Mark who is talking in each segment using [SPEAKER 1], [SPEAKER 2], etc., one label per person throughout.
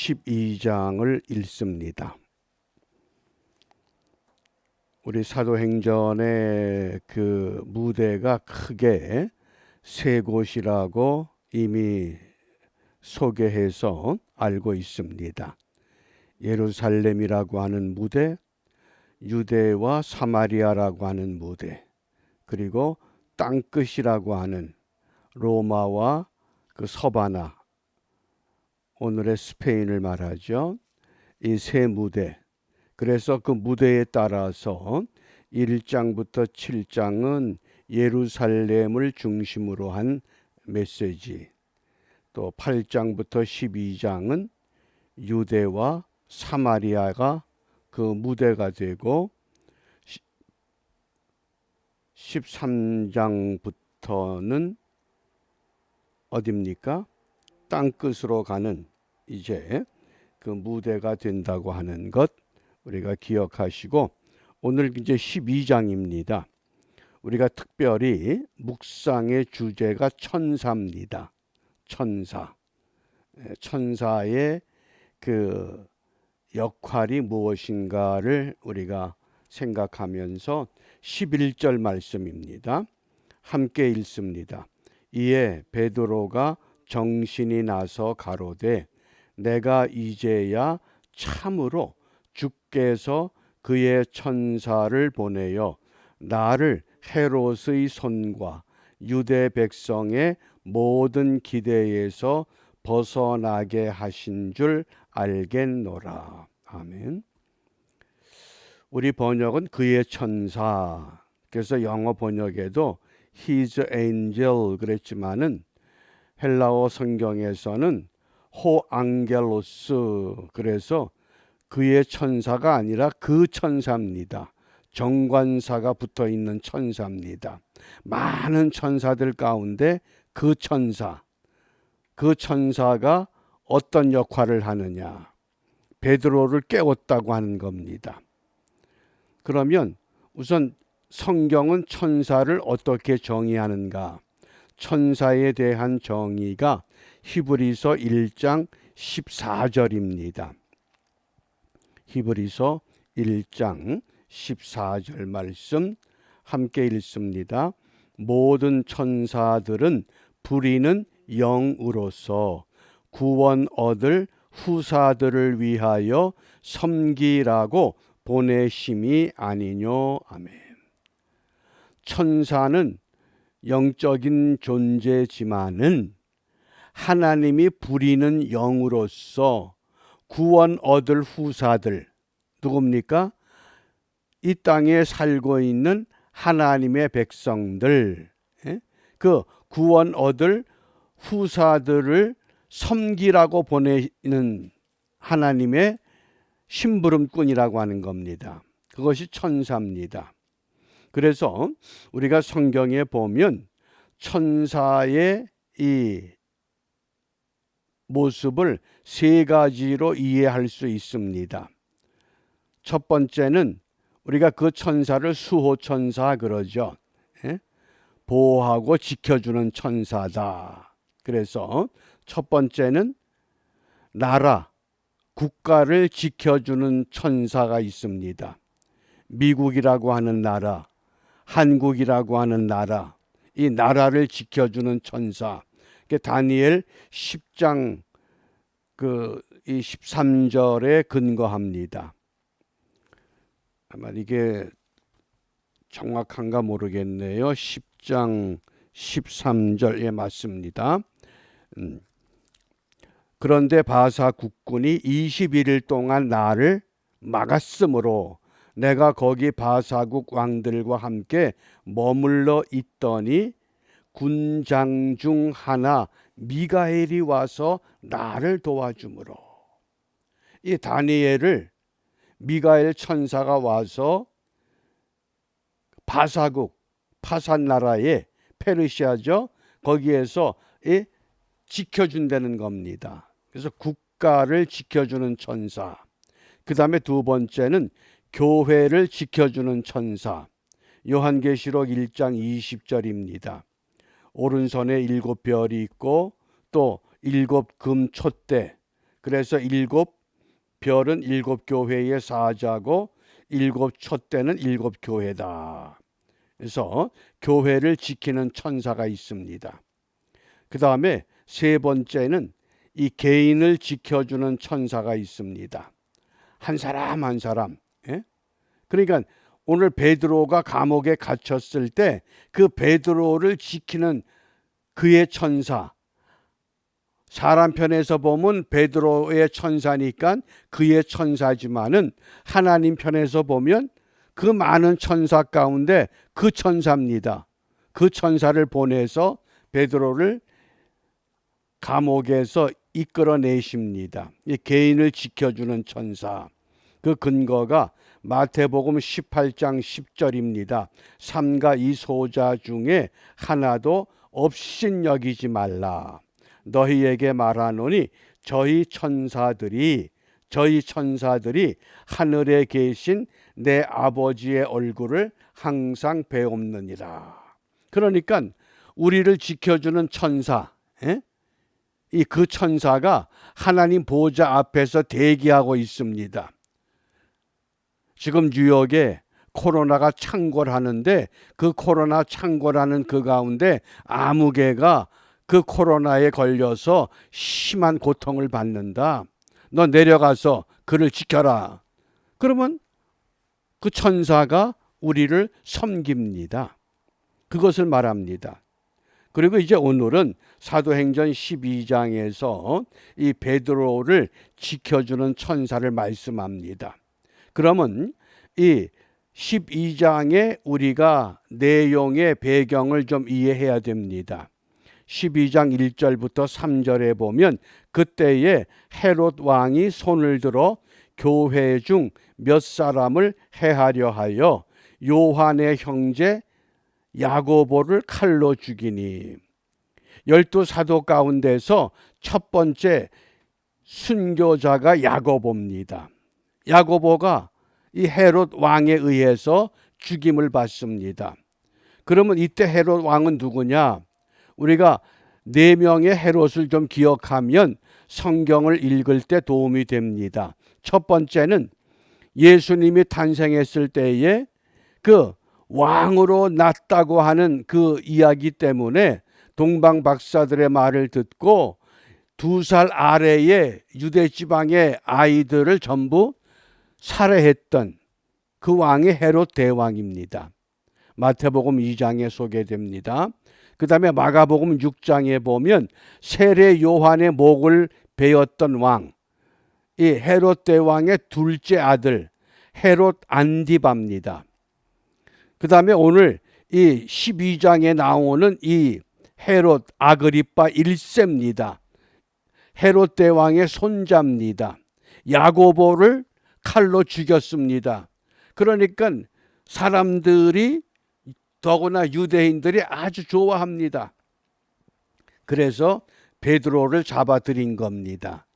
[SPEAKER 1] 12장을 읽습니다. 우리 사도행전의 그 무대가 크게 세 곳이라고 이미 소개해서 알고 있습니다. 예루살렘이라고 하는 무대, 유대와 사마리아라고 하는 무대, 그리고 땅끝이라고 하는 로마와 그 서바나, 오늘의 스페인을 말하죠. 이 세 무대. 그래서 그 무대에 따라서 1장부터 7장은 예루살렘을 중심으로 한 메시지, 또 8장부터 12장은 유대와 사마리아가 그 무대가 되고 13장부터는 어딥니까? 땅끝으로 가는 이제 그 무대가 된다고 하는 것 우리가 기억하시고, 오늘 이제 12장입니다. 우리가 특별히 묵상의 주제가 천사입니다. 천사. 천사의 그 역할이 무엇인가를 우리가 생각하면서 11절 말씀입니다. 함께 읽습니다. 이에 베드로가 정신이 나서 가로되 내가 이제야 참으로 주께서 그의 천사를 보내어 나를 헤롯의 손과 유대 백성의 모든 기대에서 벗어나게 하신 줄 알겠노라. 아멘. 우리 번역은 그의 천사, 그래서 영어 번역에도 His angel 그랬지만은 헬라어 성경에서는 호앙겔로스, 그래서 그의 천사가 아니라 그 천사입니다. 정관사가 붙어 있는 천사입니다. 많은 천사들 가운데 그 천사, 그 천사가 어떤 역할을 하느냐? 베드로를 깨웠다고 하는 겁니다. 그러면 우선 성경은 천사를 어떻게 정의하는가? 천사에 대한 정의가 히브리서 1장 14절입니다. 히브리서 1장 14절 말씀 함께 읽습니다. 모든 천사들은 부리는 영으로서 구원 얻을 후사들을 위하여 섬기라고 보내심이 아니뇨. 아멘. 천사는 영적인 존재지만은 하나님이 부리는 영으로서 구원 얻을 후사들, 누굽니까? 이 땅에 살고 있는 하나님의 백성들, 그 구원 얻을 후사들을 섬기라고 보내는 하나님의 심부름꾼이라고 하는 겁니다. 그것이 천사입니다. 그래서 우리가 성경에 보면 천사의 이 모습을 세 가지로 이해할 수 있습니다. 첫 번째는 우리가 그 천사를 수호천사 그러죠. 보호하고 지켜주는 천사다. 그래서 첫 번째는 나라, 국가를 지켜주는 천사가 있습니다. 미국이라고 하는 나라, 한국이라고 하는 나라, 이 나라를 지켜주는 천사. 다니엘 10장 이 13절에 근거합니다. 아마 이게 정확한가 모르겠네요. 10장 13절에 맞습니다. 그런데 바사 국군이 21일 동안 나를 막았으므로 내가 거기 바사국 왕들과 함께 머물러 있더니 군장 중 하나 미가엘이 와서 나를 도와주므로, 이 다니엘을 미가엘 천사가 와서 바사국, 파산 나라의 페르시아죠. 거기에서 지켜준다는 겁니다. 그래서 국가를 지켜주는 천사. 그 다음에 두 번째는 교회를 지켜주는 천사. 요한계시록 1장 20절입니다. 오른손에 7별이 있고 또 7금 촛대, 그래서 일곱 별은 일곱 교회의 사자고 일곱 촛대는 일곱 교회다. 그래서 교회를 지키는 천사가 있습니다. 그 다음에 세 번째는 이 개인을 지켜주는 천사가 있습니다. 한 사람 한 사람. 예? 그러니까 오늘 베드로가 감옥에 갇혔을 때 그 베드로를 지키는 그의 천사, 사람 편에서 보면 베드로의 천사니까 그의 천사지만은 하나님 편에서 보면 그 많은 천사 가운데 그 천사입니다. 그 천사를 보내서 베드로를 감옥에서 이끌어내십니다. 이 개인을 지켜주는 천사. 그 근거가 마태복음 18장 10절입니다. 삼가 이 소자 중에 하나도 업신여기지 말라. 너희에게 말하노니 저희 천사들이 하늘에 계신 내 아버지의 얼굴을 항상 배옵느니라. 그러니까 우리를 지켜주는 천사, 이 그 천사가 하나님 보좌 앞에서 대기하고 있습니다. 지금 뉴욕에 코로나가 창궐하는데 그 코로나 창궐하는 그 가운데 아무 개가 그 코로나에 걸려서 심한 고통을 받는다. 너 내려가서 그를 지켜라. 그러면 그 천사가 우리를 섬깁니다. 그것을 말합니다. 그리고 이제 오늘은 사도행전 12장에서 이 베드로를 지켜주는 천사를 말씀합니다. 그러면 이 12장에 우리가 내용의 배경을 좀 이해해야 됩니다. 12장 1절부터 3절에 보면 그때에 헤롯 왕이 손을 들어 교회 중 몇 사람을 해하려 하여 요한의 형제 야고보를 칼로 죽이니 12사도 가운데서 첫 번째 순교자가 야고보입니다. 야고보가 이 헤롯 왕에 의해서 죽임을 받습니다. 그러면 이때 헤롯 왕은 누구냐? 우리가 4명의 헤롯을 좀 기억하면 성경을 읽을 때 도움이 됩니다. 첫 번째는 예수님이 탄생했을 때에 그 왕으로 났다고 하는 그 이야기 때문에 동방 박사들의 말을 듣고 2살 아래의 유대 지방의 아이들을 전부 살해했던 그 왕이 헤롯 대왕입니다. 마태복음 2장에 소개됩니다. 그 다음에 마가복음 6장에 보면 세례 요한의 목을 베었던 왕, 이 헤롯 대왕의 둘째 아들 헤롯 안디바입니다. 그 다음에 오늘 이 12장에 나오는 이 헤롯 아그리파 1세입니다. 헤롯 대왕의 손자입니다. 야고보를 칼로 죽였습니다. 그러니까 사람들이 더구나 유대인들이 아주 좋아합니다. 그래서 베드로를 잡아들인 겁니다.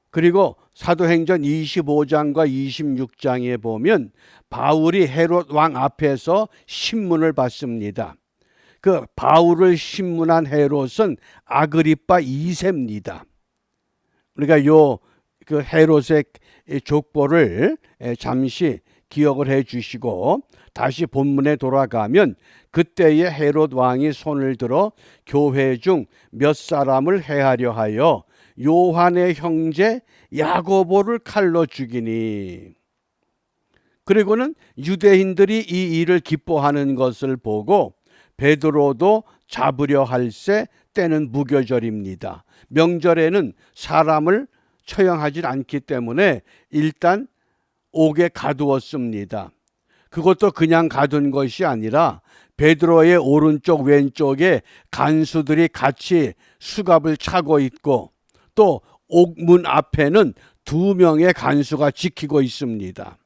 [SPEAKER 1] 그리고 사도행전 25장과 26장에 보면 바울이 헤롯 왕 앞에서 신문을 받습니다. 그 바울을 신문한 헤롯은 아그리파 2세입니다. 우리가 그 헤롯의 족보를 잠시 기억을 해 주시고 다시 본문에 돌아가면 그때의 헤롯 왕이 손을 들어 교회 중 몇 사람을 해하려 하여 요한의 형제 야고보를 칼로 죽이니. 그리고는 유대인들이 이 일을 기뻐하는 것을 보고 베드로도 잡으려 할새 때는 무교절입니다. 명절에는 사람을 처형하지 않기 때문에 일단 옥에 가두었습니다. 그것도 그냥 가둔 것이 아니라 베드로의 오른쪽 왼쪽에 간수들이 같이 수갑을 차고 있고 또 옥문 앞에는 2명의 간수가 지키고 있습니다.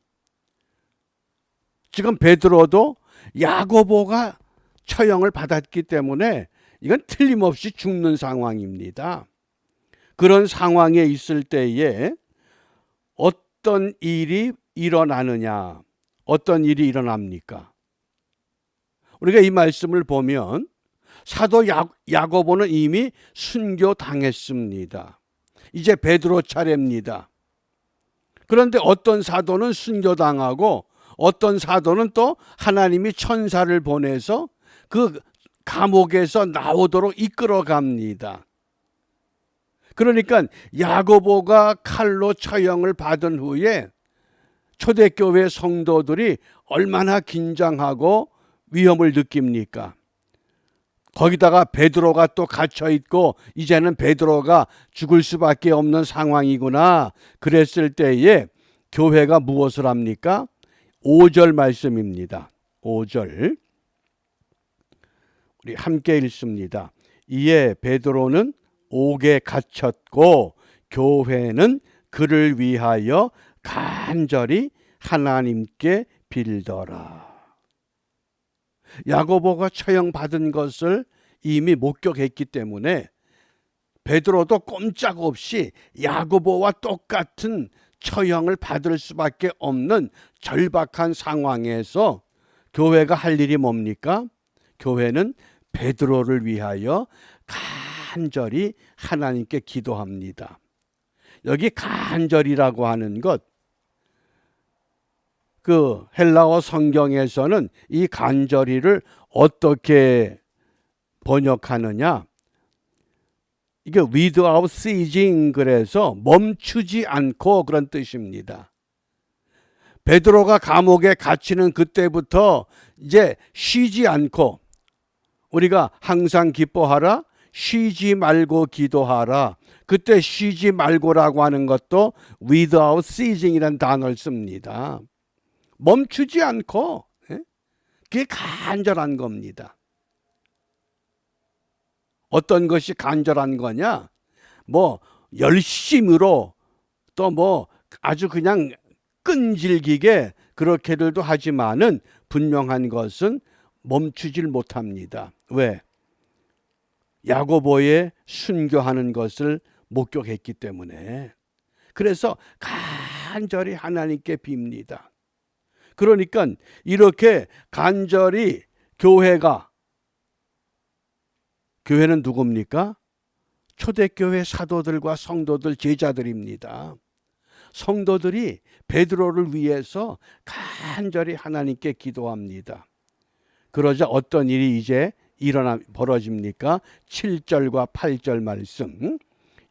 [SPEAKER 1] 지금 베드로도 야고보가 처형을 받았기 때문에 이건 틀림없이 죽는 상황입니다. 그런 상황에 있을 때에 어떤 일이 일어나느냐? 어떤 일이 일어납니까? 우리가 이 말씀을 보면 사도 야고보는 이미 순교당했습니다. 이제 베드로 차례입니다. 그런데 어떤 사도는 순교당하고 어떤 사도는 또 하나님이 천사를 보내서 그 감옥에서 나오도록 이끌어 갑니다. 그러니까 야고보가 칼로 처형을 받은 후에 초대교회 성도들이 얼마나 긴장하고 위험을 느낍니까? 거기다가 베드로가 또 갇혀 있고 이제는 베드로가 죽을 수밖에 없는 상황이구나. 그랬을 때에 교회가 무엇을 합니까? 5절 말씀입니다. 5절 우리 함께 읽습니다. 이에 베드로는 옥에 갇혔고 교회는 그를 위하여 간절히 하나님께 빌더라. 야고보가 처형받은 것을 이미 목격했기 때문에 베드로도 꼼짝없이 야고보와 똑같은 처형을 받을 수밖에 없는 절박한 상황에서 교회가 할 일이 뭡니까? 교회는 베드로를 위하여 간절히 하나님께 기도합니다. 여기 간절이라고 하는 것, 그 헬라어 성경에서는 이 간절히를 어떻게 번역하느냐? 이게 without ceasing, 그래서 멈추지 않고 그런 뜻입니다. 베드로가 감옥에 갇히는 그때부터 이제 쉬지 않고, 우리가 항상 기뻐하라, 쉬지 말고 기도하라. 그때 쉬지 말고라고 하는 것도 without ceasing이라는 단어를 씁니다. 멈추지 않고, 그게 간절한 겁니다. 어떤 것이 간절한 거냐? 뭐 열심으로 또 뭐 아주 그냥 끈질기게 그렇게들도 하지만은 분명한 것은 멈추질 못합니다. 왜? 야고보의 순교하는 것을 목격했기 때문에. 그래서 간절히 하나님께 빕니다. 그러니까 이렇게 간절히 교회는 누굽니까? 초대교회 사도들과 성도들, 제자들입니다. 성도들이 베드로를 위해서 간절히 하나님께 기도합니다. 그러자 어떤 일이 이제 벌어집니까? 7절과 8절 말씀.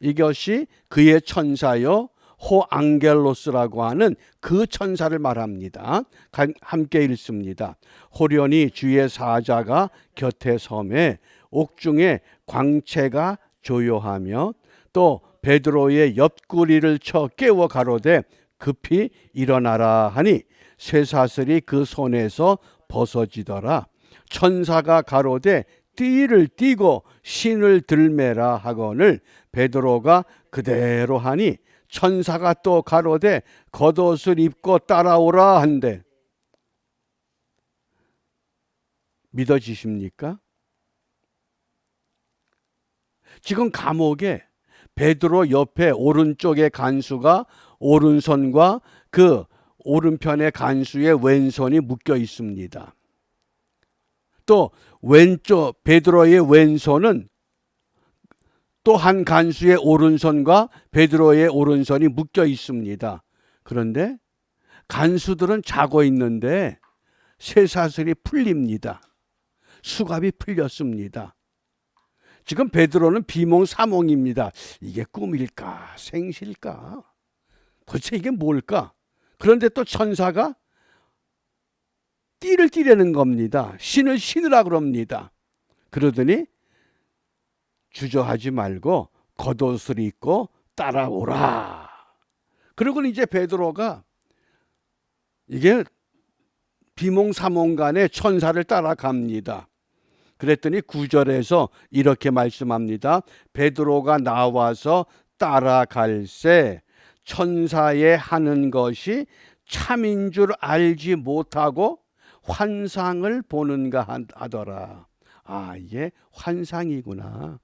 [SPEAKER 1] 이것이 그의 천사요 호앙겔로스라고 하는 그 천사를 말합니다. 함께 읽습니다. 호련히 주의 사자가 곁에 섬에 옥중에 광채가 조요하며 또 베드로의 옆구리를 쳐 깨워 가로되 급히 일어나라 하니 쇠사슬이 그 손에서 벗어지더라. 천사가 가로되 띠를 띠고 신을 들매라 하거늘 베드로가 그대로 하니 천사가 또 가로되 겉옷을 입고 따라오라 한대. 믿어지십니까? 지금 감옥에 베드로 옆에 오른쪽의 간수가 오른손과 그 오른편의 간수의 왼손이 묶여 있습니다. 또 왼쪽 베드로의 왼손은 또 한 간수의 오른손과 베드로의 오른손이 묶여 있습니다. 그런데 간수들은 자고 있는데 쇠사슬이 풀립니다. 수갑이 풀렸습니다. 지금 베드로는 비몽사몽입니다. 이게 꿈일까 생실까? 도대체 이게 뭘까? 그런데 또 천사가 띠를 띠려는 겁니다. 신을 신으라 그럽니다. 그러더니 주저하지 말고 겉옷을 입고 따라오라. 그러고는 이제 베드로가 이게 비몽사몽간에 천사를 따라갑니다. 그랬더니 9절에서 이렇게 말씀합니다. 베드로가 나와서 따라갈새 천사의 하는 것이 참인 줄 알지 못하고 환상을 보는가 하더라. 아, 이게 환상이구나.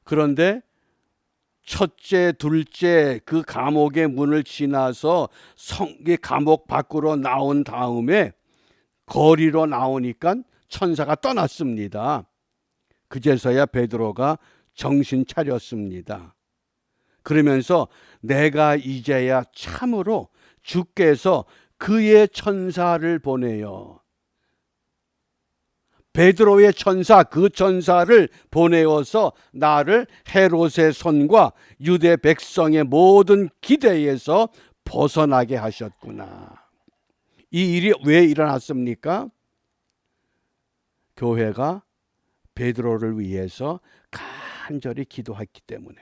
[SPEAKER 1] 그런데 첫째, 둘째 그 감옥의 문을 지나서 감옥 밖으로 나온 다음에 거리로 나오니까 천사가 떠났습니다. 그제서야 베드로가 정신 차렸습니다. 그러면서 내가 이제야 참으로 주께서 그의 천사를 보내요. 베드로의 천사, 그 천사를 보내어서 나를 헤롯의 손과 유대 백성의 모든 기대에서 벗어나게 하셨구나. 이 일이 왜 일어났습니까? 교회가 베드로를 위해서 간절히 기도했기 때문에.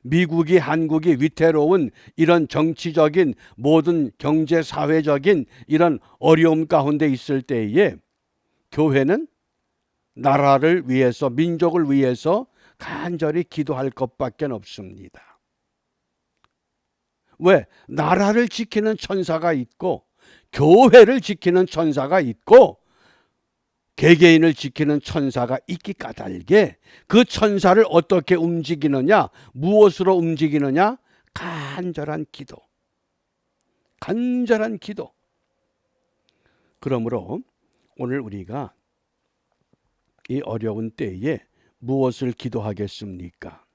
[SPEAKER 1] 미국이, 한국이 위태로운 이런 정치적인 모든 경제 사회적인 이런 어려움 가운데 있을 때에 교회는 나라를 위해서, 민족을 위해서 간절히 기도할 것밖에 없습니다. 왜? 나라를 지키는 천사가 있고 교회를 지키는 천사가 있고 개개인을 지키는 천사가 있기 까닭에 그 천사를 어떻게 움직이느냐, 무엇으로 움직이느냐? 간절한 기도. 간절한 기도. 그러므로 오늘 우리가 이 어려운 때에 무엇을 기도하겠습니까?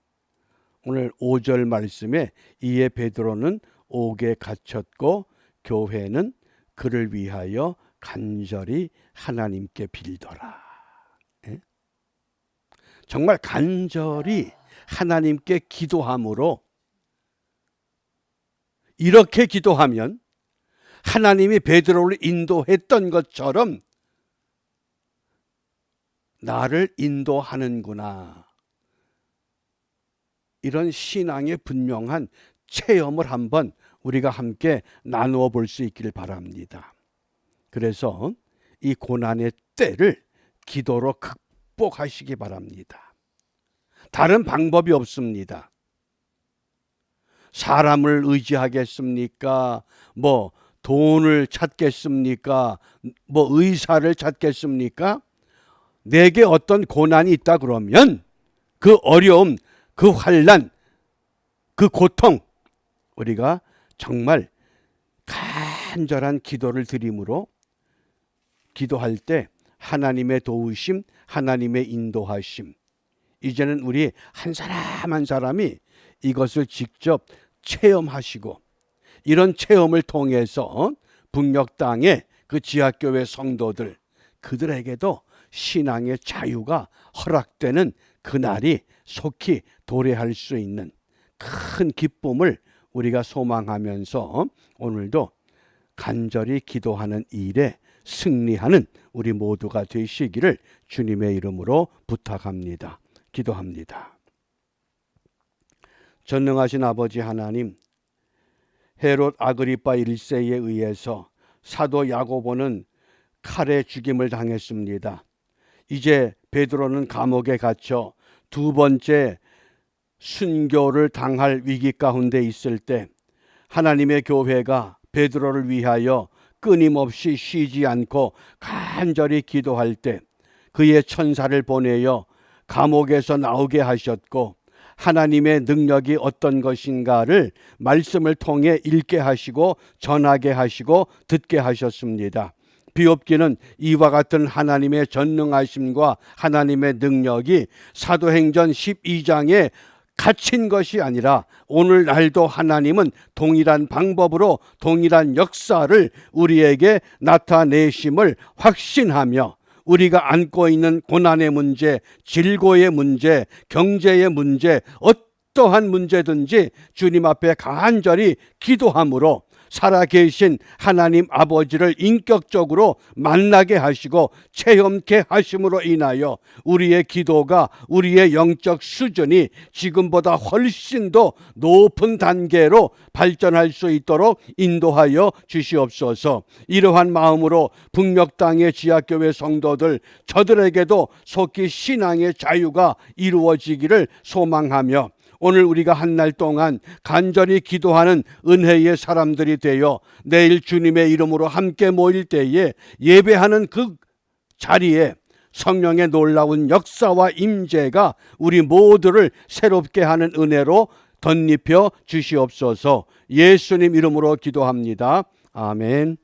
[SPEAKER 1] 오늘 5절 말씀에 이에 베드로는 옥에 갇혔고 교회는 그를 위하여 간절히 하나님께 빌더라. 예? 정말 간절히 하나님께 기도함으로 이렇게 기도하면 하나님이 베드로를 인도했던 것처럼 나를 인도하는구나. 이런 신앙의 분명한 체험을 한번 우리가 함께 나누어 볼 수 있기를 바랍니다. 그래서 이 고난의 때를 기도로 극복하시기 바랍니다. 다른 방법이 없습니다. 사람을 의지하겠습니까? 돈을 찾겠습니까? 의사를 찾겠습니까? 내게 어떤 고난이 있다 그러면 그 어려움, 그 환난, 그 고통 우리가 정말 간절한 기도를 드림으로 기도할 때 하나님의 도우심, 하나님의 인도하심, 이제는 우리 한 사람 한 사람이 이것을 직접 체험하시고 이런 체험을 통해서 북녘 땅의 그 지하교회 성도들 그들에게도 신앙의 자유가 허락되는 그날이 속히 도래할 수 있는 큰 기쁨을 우리가 소망하면서 오늘도 간절히 기도하는 일에 승리하는 우리 모두가 되시기를 주님의 이름으로 부탁합니다. 기도합니다. 전능하신 아버지 하나님, 헤롯 아그리파 1세에 의해서 사도 야고보는 칼에 죽임을 당했습니다. 이제 베드로는 감옥에 갇혀 두 번째 순교를 당할 위기 가운데 있을 때 하나님의 교회가 베드로를 위하여 끊임없이 쉬지 않고 간절히 기도할 때 그의 천사를 보내어 감옥에서 나오게 하셨고 하나님의 능력이 어떤 것인가를 말씀을 통해 읽게 하시고 전하게 하시고 듣게 하셨습니다. 비옵기는 이와 같은 하나님의 전능하심과 하나님의 능력이 사도행전 12장에 갇힌 것이 아니라 오늘날도 하나님은 동일한 방법으로 동일한 역사를 우리에게 나타내심을 확신하며 우리가 안고 있는 고난의 문제, 질고의 문제, 경제의 문제, 어떠한 문제든지 주님 앞에 간절히 기도함으로 살아계신 하나님 아버지를 인격적으로 만나게 하시고 체험케 하심으로 인하여 우리의 기도가 우리의 영적 수준이 지금보다 훨씬 더 높은 단계로 발전할 수 있도록 인도하여 주시옵소서. 이러한 마음으로 북녘 땅의 지하교회 성도들 저들에게도 속히 신앙의 자유가 이루어지기를 소망하며 오늘 우리가 한 날 동안 간절히 기도하는 은혜의 사람들이 되어 내일 주님의 이름으로 함께 모일 때에 예배하는 그 자리에 성령의 놀라운 역사와 임재가 우리 모두를 새롭게 하는 은혜로 덧입혀 주시옵소서. 예수님 이름으로 기도합니다. 아멘.